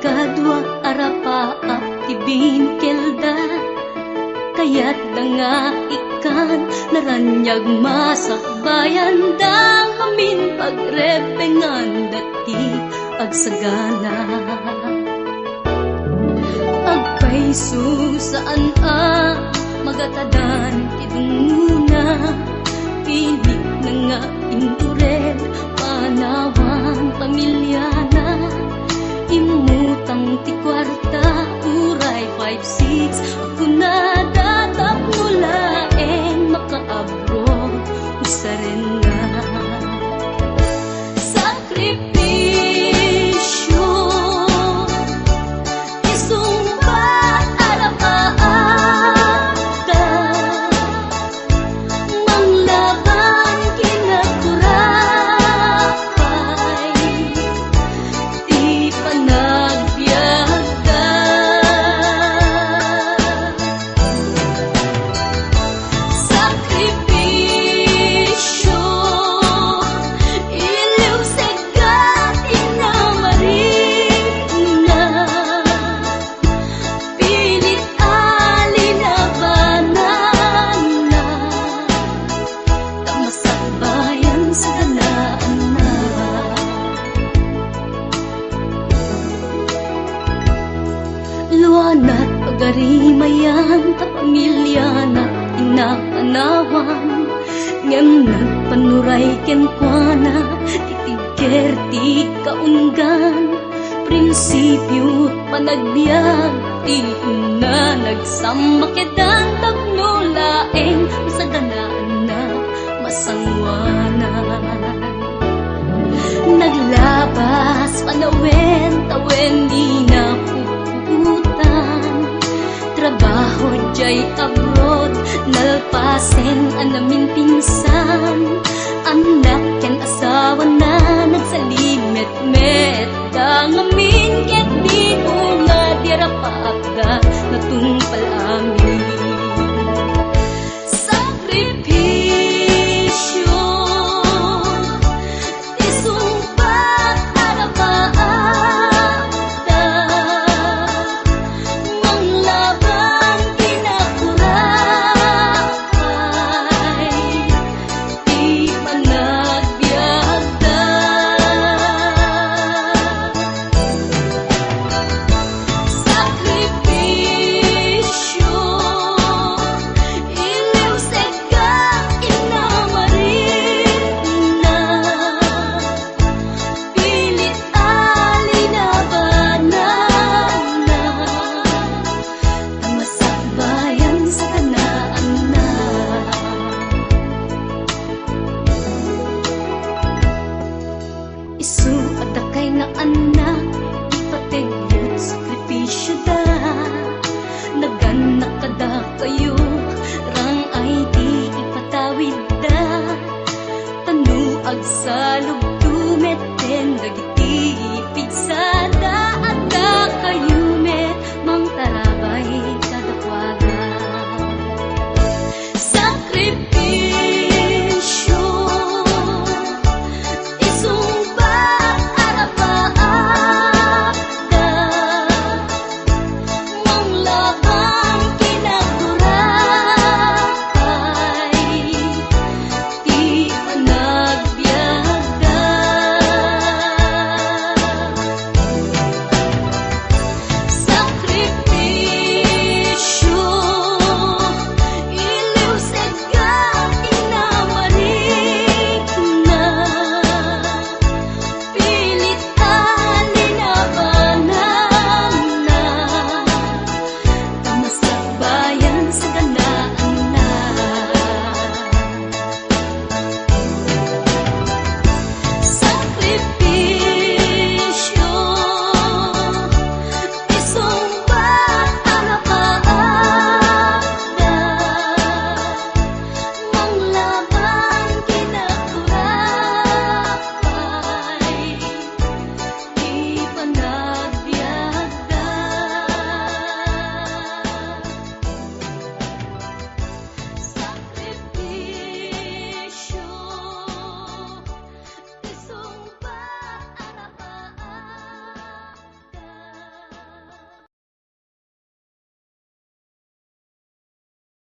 kadwa arapa ti binkelda kayat da nga ikan naranyag masakbayan da amin pagrepengan dati agsagana agpaiso saan magatadan idunguna pilit na nga indurel panawang pamilyana imutang ti kwarta uray 5-6 ako na datap mulaeng makaabroad usarin nga sakripisyo isumbat arapaata manglaban kinakurapay di panagbiagda sakripisyo iliw segat inamarina pilit alinabanan na tamasakbayan sa ganaan na luanat pagarimayan ta pamilya na inakanawan ngem nagpanuray kenkwana titigger ti kaunggan prinsipyo panagbiag ti na nagsamakedan tagnulaeng sa ganaan na masangwanan naglabas panawen tawen di na puputan trabaho jay abroad nalpasen anamin pinsan anak ken asawa na nagsalimet-met dangamin ket di nga dirapagda natumpal amin sakripisyo isumpat arapaata manglaban kinakurapay di panagbiagda sakripisyo iliw segat inamarina pilit alinabanan na tamasakbayan sa kanaan na isu adakay nga anak ipategyot sakripisyo da naganak kada kayo rang ay di ipatawid da tanuag sa